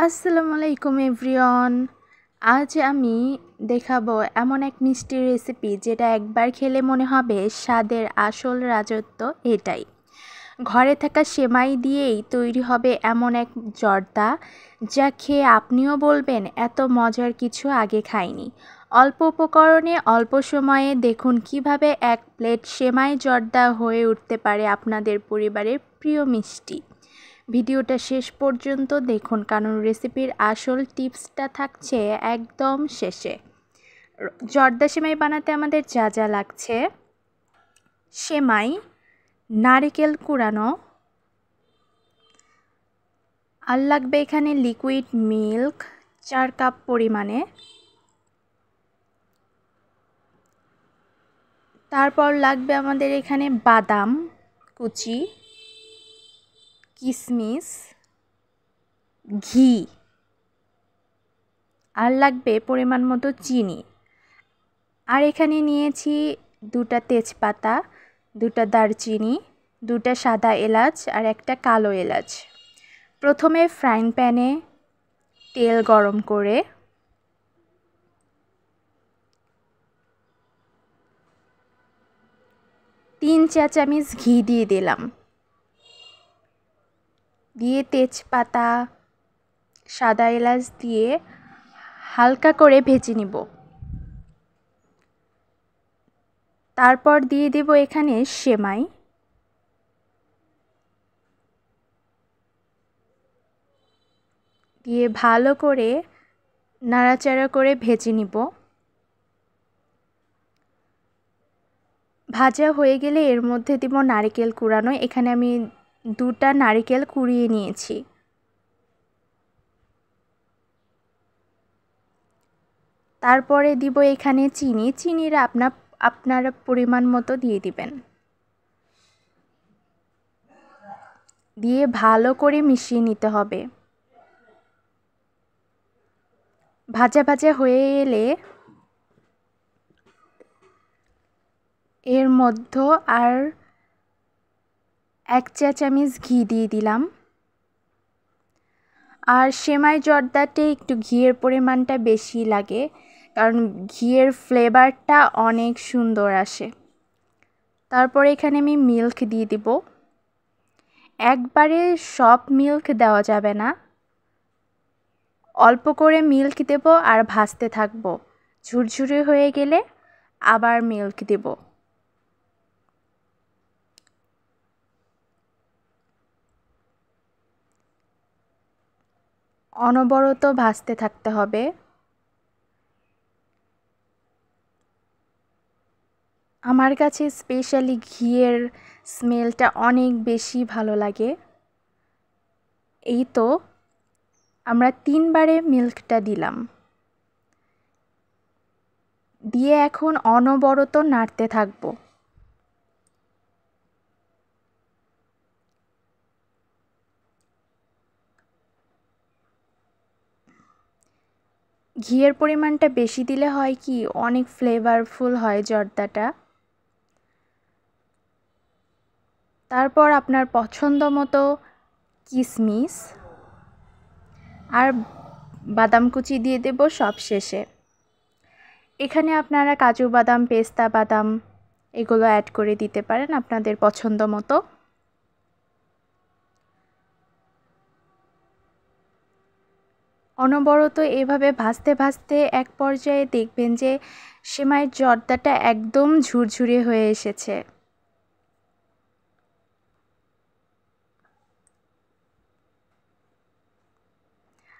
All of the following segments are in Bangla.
আসসালামু আলাইকুম এভরিওয়ান। আজ আমি দেখাবো এমন এক মিষ্টি রেসিপি যেটা একবার খেলে মনে হবে স্বাদের আসল রাজত্ব এটাই। ঘরে থাকা সেমাই দিয়েই তৈরি হবে এমন এক জর্দা যা খেয়ে আপনিও বলবেন এত মজার কিছু আগে খাইনি। অল্প উপকরণে অল্প সময়ে দেখুন কিভাবে এক প্লেট সেমাই জর্দা হয়ে উঠতে পারে আপনাদের পরিবারের প্রিয় মিষ্টি। ভিডিওটা শেষ পর্যন্ত দেখুন কারণ রেসিপির আসল টিপসটা থাকছে একদম শেষে। জর্দা সেমাই বানাতে আমাদের যা যা লাগছে: সেমাই, নারকেল কুড়ানো, আর লাগবে এখানে লিকুইড মিল্ক 4 কাপ পরিমাণে, তারপর লাগবে আমাদের এখানে বাদাম কুচি, কিশমিশ, ঘি, আর লাগবে পরিমাণ মতো চিনি। আর এখানে নিয়েছি 2টা তেজপাতা, 2টা দারচিনি, 2টা সাদা এলাচ আর একটা কালো এলাচ। প্রথমে ফ্রাইং প্যানে তেল গরম করে 3 চা চামচ ঘি দিয়ে দিলাম। দিয়ে তেজপাতা, সাদা এলাচ দিয়ে হালকা করে ভেজে নিব। তারপর দিয়ে দেব এখানে সেমাই। দিয়ে ভালো করে নাড়াচাড়া করে ভেজে নিব। ভাজা হয়ে গেলে এর মধ্যে দিব নারকেল কুড়ানো। এখানে আমি 2টা নারকেল কুড়িয়ে নিয়েছি। তারপরে দিব এখানে চিনি। চিনির আপনারা পরিমাণ মতো দিয়ে দিবেন। দিয়ে ভালো করে মিশিয়ে নিতে হবে। ভাজা ভাজা হয়ে এলে এর মধ্যে আর 1 চা চামচ ঘি দিয়ে দিলাম। আর সেমাই জর্দাতে একটু ঘিয়ের পরিমাণটা বেশি লাগে কারণ ঘিয়ের ফ্লেভারটা অনেক সুন্দর আসে। তারপরে এখানে আমি মিল্ক দিয়ে দিব। একবারে সব মিল্ক দেওয়া যাবে না, অল্প করে মিল্ক দেব আর ভাজতে থাকবো। ঝুরঝুরে হয়ে গেলে আবার মিল্ক দেব। অনবরত ভাজতে থাকতে হবে। আমার কাছে স্পেশালি ঘিয়ের স্মেলটা অনেক বেশি ভালো লাগে। এই তো আমরা 3 বারে মিল্কটা দিলাম। দিয়ে এখন অনবরত নাড়তে থাকবো। ঘিয়ের পরিমাণটা বেশি দিলে হয় কি অনেক ফ্লেভারফুল হয় জর্দাটা। তারপর আপনার পছন্দ মতো কিশমিশ আর বাদাম কুচি দিয়ে দেব সব শেষে। এখানে আপনারা কাজু বাদাম, পেস্তা বাদাম এগুলো অ্যাড করে দিতে পারেন আপনাদের পছন্দ মতো। অনবরত এভাবে ভাজতে ভাজতে এক পর্যায়ে দেখবেন যে সেমাইয়ের জর্দাটা একদম ঝুরঝুরে হয়ে এসেছে।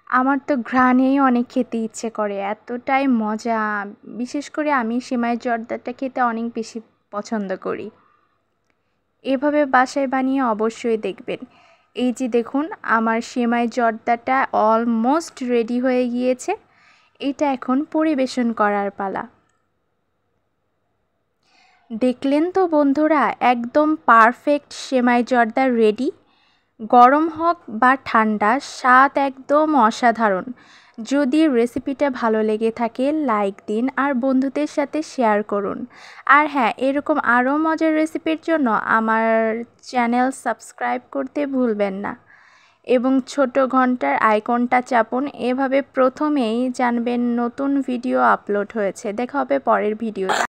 আমার তো ঘ্রাণেই অনেক খেতে ইচ্ছে করে, এতটাই মজা। বিশেষ করে আমি সেমাইয়ের জর্দাটা খেতে অনেক বেশি পছন্দ করি। এভাবে বাসায় বানিয়ে অবশ্যই দেখবেন। এই যে দেখুন আমার সেমাই জর্দাটা অলমোস্ট রেডি হয়ে গিয়েছে। এটা এখন পরিবেশন করার পালা। দেখলেন তো বন্ধুরা, একদম পারফেক্ট সেমাই জর্দা রেডি। গরম হোক বা ঠান্ডা, স্বাদ একদম অসাধারণ। যদি রেসিপিটা ভালো লেগে থাকে লাইক দিন আর বন্ধুদের সাথে শেয়ার করুন। আর হ্যাঁ, এরকম আরও মজার রেসিপির জন্য আমার চ্যানেল সাবস্ক্রাইব করতে ভুলবেন না। এবং ছোট ঘন্টার আইকনটা চাপুন। এভাবে প্রথমেই জানবেন নতুন ভিডিও আপলোড হয়েছে। দেখা হবে পরের ভিডিওতে।